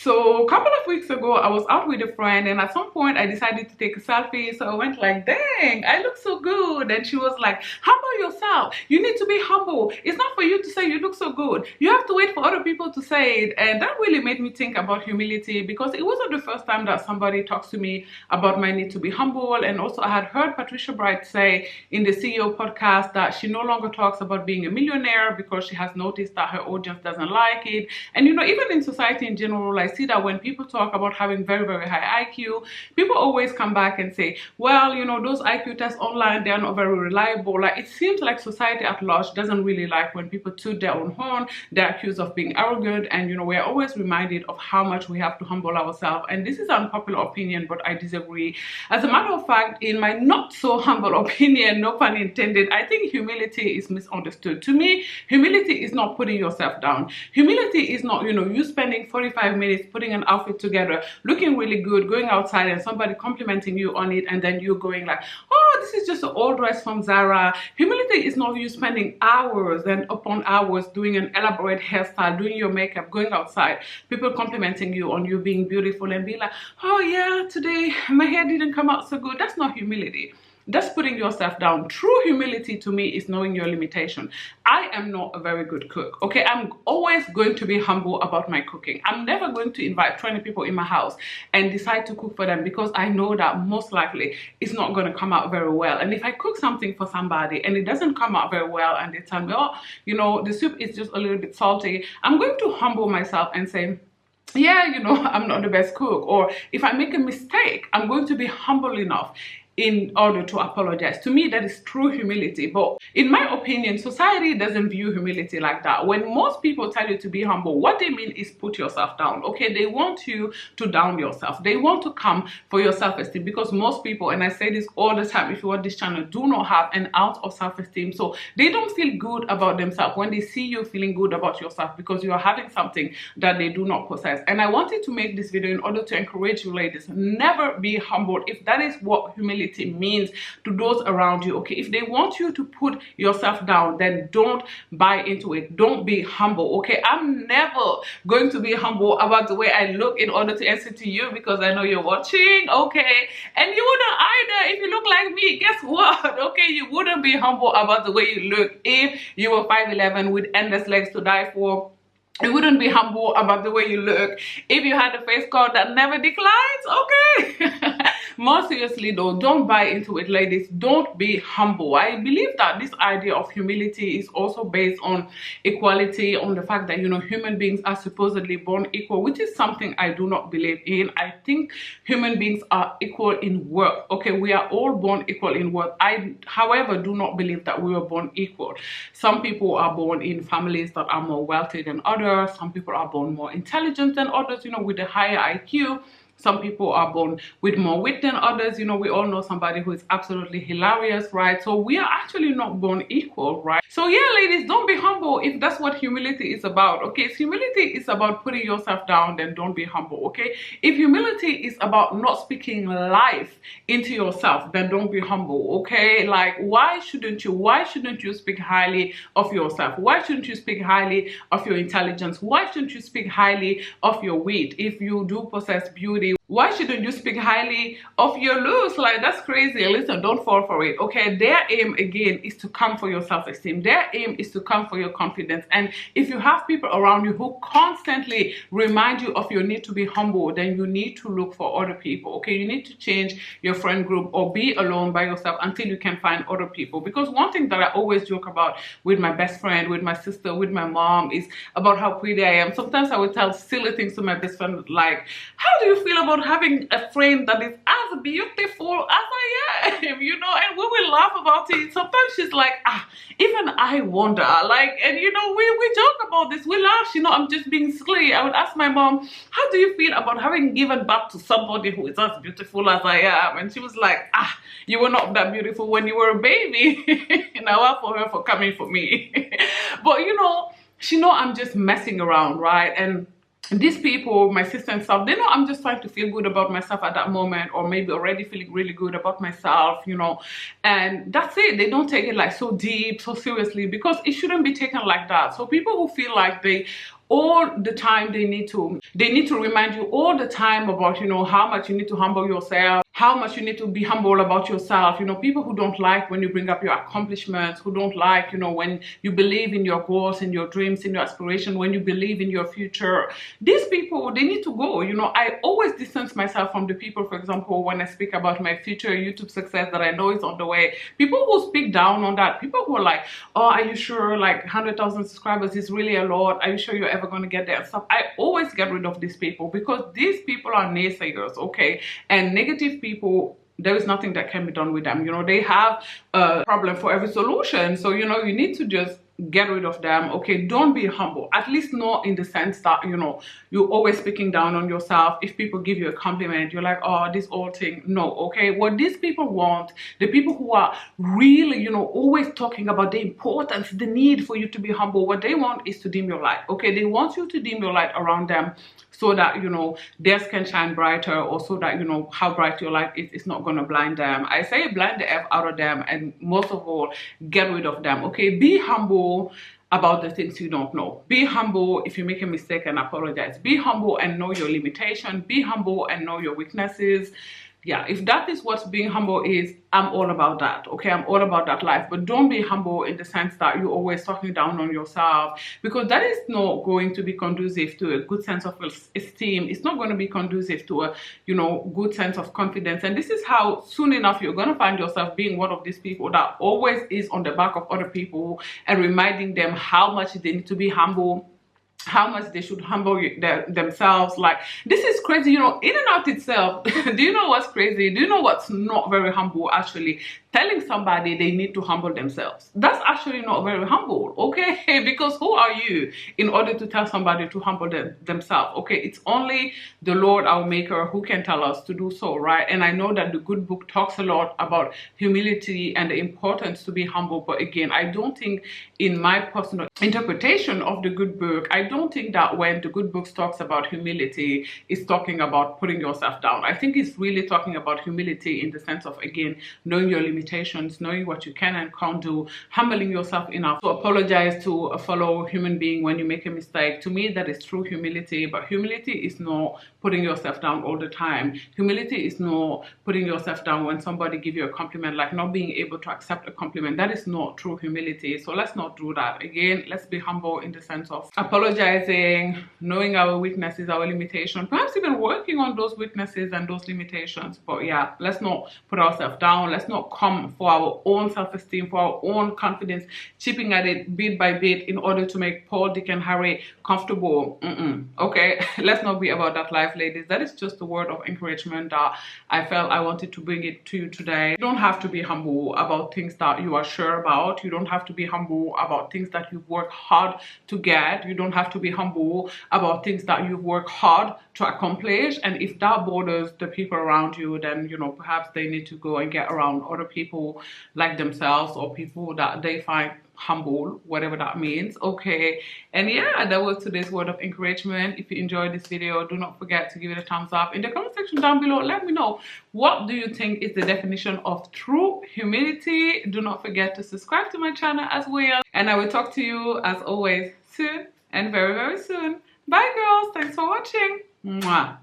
So a couple of weeks ago, I was out with a friend, and at some point I decided to take a selfie. So I went like, dang, I look so good. And she was like, humble yourself. You need to be humble. It's not for you to say you look so good. You have to wait for other people to say it. And that really made me think about humility, because it wasn't the first time that somebody talks to me about my need to be humble. And also I had heard Patricia Bright say in the CEO podcast that she no longer talks about being a millionaire because she has noticed that her audience doesn't like it. And you know, even in society in general, I see that when people talk about having very, very high IQ, people always come back and say, well, you know, those IQ tests online, they're not very reliable. Like, it seems like society at large doesn't really like when people toot their own horn. They're accused of being arrogant, and you know, we're always reminded of how much we have to humble ourselves. And this is an unpopular opinion, but I disagree. As a matter of fact, in my not so humble opinion, no pun intended, I think humility is misunderstood. To me, humility is not putting yourself down. Humility is not, you know, you spending 45 minutes putting an outfit together, looking really good, going outside and somebody complimenting you on it, and then you going like, oh, this is just an old dress from Zara. Humility is not you spending hours and upon hours doing an elaborate hairstyle, doing your makeup, going outside, people complimenting you on you being beautiful and be like, oh yeah, today my hair didn't come out so good. That's not humility. That's putting yourself down. True humility to me is knowing your limitation. I am not a very good cook, okay? I'm always going to be humble about my cooking. I'm never going to invite 20 people in my house and decide to cook for them, because I know that most likely it's not going to come out very well. And if I cook something for somebody and it doesn't come out very well and they tell me, oh, you know, the soup is just a little bit salty, I'm going to humble myself and say, yeah, you know, I'm not the best cook. Or if I make a mistake, I'm going to be humble enough in order to apologize. To me, that is true humility. But in my opinion, society doesn't view humility like that. When most people tell you to be humble, what they mean is put yourself down. Okay, they want you to down yourself. They want to come for your self-esteem, because most people, and I say this all the time if you watch this channel, do not have an ounce of self-esteem. So they don't feel good about themselves when they see you feeling good about yourself, because you are having something that they do not possess. And I wanted to make this video in order to encourage you ladies, never be humble if that is what humility means to those around you. Okay, if they want you to put yourself down, then don't buy into it. Don't be humble. Okay, I'm never going to be humble about the way I look in order to answer to you, because I know you're watching. Okay, and you wouldn't either if you look like me. Guess what? Okay, you wouldn't be humble about the way you look if you were 5'11" with endless legs to die for. You wouldn't be humble about the way you look if you had a face card that never declines. Okay. More seriously though, don't buy into it, ladies. Don't be humble. I believe that this idea of humility is also based on equality, on the fact that, you know, human beings are supposedly born equal, which is something I do not believe in. I think human beings are equal in worth. Okay, we are all born equal in worth. I, however, do not believe that we were born equal. Some people are born in families that are more wealthy than others. Some people are born more intelligent than others, you know, with a higher IQ. Some people are born with more wit than others. You know, we all know somebody who is absolutely hilarious, right? So we are actually not born equal, right? So yeah, ladies, don't be humble if that's what humility is about. Okay, if humility is about putting yourself down, then don't be humble. Okay, if humility is about not speaking life into yourself, then don't be humble. Okay, like, why shouldn't you speak highly of yourself? Why shouldn't you speak highly of your intelligence? Why shouldn't you speak highly of your wit? If you do possess beauty, why shouldn't you speak highly of your looks? Like, that's crazy. Listen, don't fall for it. Okay, their aim again is to come for your self-esteem. Their aim is to come for your confidence. And if you have people around you who constantly remind you of your need to be humble, then you need to look for other people. Okay, you need to change your friend group or be alone by yourself until you can find other people. Because one thing that I always joke about with my best friend, with my sister, with my mom, is about how pretty I am. Sometimes I would tell silly things to my best friend, like, how do you feel about having a friend that is as beautiful as I am, you know? And we will laugh about it. Sometimes she's like, even I wonder, like, and you know, we joke about this, we laugh, you know, I'm just being silly. I would ask my mom, how do you feel about having given back to somebody who is as beautiful as I am? And she was like, you were not that beautiful when you were a baby. And I laugh for her for coming for me. But you know, she know I'm just messing around, right? And these people, my sister and stuff, they know I'm just trying to feel good about myself at that moment, or maybe already feeling really good about myself, you know, and that's it. They don't take it like so deep, so seriously, because it shouldn't be taken like that. So people who feel like they all the time they need to remind you all the time about, you know, how much you need to humble yourself, how much you need to be humble about yourself. You know, people who don't like when you bring up your accomplishments, who don't like, you know, when you believe in your goals and your dreams and your aspiration, when you believe in your future, these people, they need to go. You know, I always distance myself from the people, for example, when I speak about my future YouTube success that I know is on the way. People who speak down on that, people who are like, oh, are you sure like 100,000 subscribers is really a lot? Are you sure you're ever going to get there and stuff? I always get rid of these people, because these people are naysayers, okay? And negative people, there is nothing that can be done with them. You know, they have a problem for every solution. So, you know, you need to just get rid of them, okay? Don't be humble, at least not in the sense that, you know, you're always speaking down on yourself. If people give you a compliment, you're like, oh, this old thing. No, okay? What these people want, the people who are really, you know, always talking about the importance, the need for you to be humble, what they want is to dim your light, okay? They want you to dim your light around them, so that, you know, theirs can shine brighter, or so that, you know, how bright your light is, it's not going to blind them. I say blind the F out of them, and most of all, get rid of them, okay? Be humble about the things you don't know. Be humble if you make a mistake and apologize. Be humble and know your limitation. Be humble and know your weaknesses. Yeah, if that is what being humble is, I'm all about that, okay? I'm all about that life. But don't be humble in the sense that you're always talking down on yourself, because that is not going to be conducive to a good sense of esteem. It's not going to be conducive to a, you know, good sense of confidence. And this is how soon enough you're going to find yourself being one of these people that always is on the back of other people and reminding them how much they need to be humble, how much they should humble themselves. Like, this is crazy, you know, in and out itself. Do you know what's crazy? Do you know what's not very humble? Actually, telling somebody they need to humble themselves. That's actually not very humble, okay? Because who are you in order to tell somebody to humble themselves, okay? It's only the Lord, our maker, who can tell us to do so, right? And I know that the good book talks a lot about humility and the importance to be humble. But again, I don't think, in my personal interpretation of the good book, I don't think that when the good book talks about humility, it's talking about putting yourself down. I think it's really talking about humility in the sense of, again, knowing your limitations, knowing what you can and can't do, humbling yourself enough to apologize to a fellow human being when you make a mistake. To me, that is true humility. But humility is not putting yourself down all the time. Humility is not putting yourself down when somebody gives you a compliment, like not being able to accept a compliment. That is not true humility. So let's not do that. Again, let's be humble in the sense of apologizing, knowing our weaknesses, our limitations, perhaps even working on those weaknesses and those limitations. But yeah, let's not put ourselves down. Let's not come for our own self-esteem, for our own confidence, chipping at it bit by bit in order to make Paul, Dick, and Harry comfortable. Okay, let's not be about that life, ladies. That is just a word of encouragement that I felt I wanted to bring it to you today. You don't have to be humble about things that you are sure about. You don't have to be humble about things that you've worked hard to get. You don't have to be humble about things that you've worked hard to accomplish. And if that bothers the people around you, then, you know, perhaps they need to go and get around other people like themselves, or people that they find humble, whatever that means, okay? And yeah, that was today's word of encouragement. If you enjoyed this video, do not forget to give it a thumbs up. In the comment section down below, let me know, what do you think is the definition of true humility? Do not forget to subscribe to my channel as well, and I will talk to you as always soon, and very, very soon. Bye girls, thanks for watching. Mwah.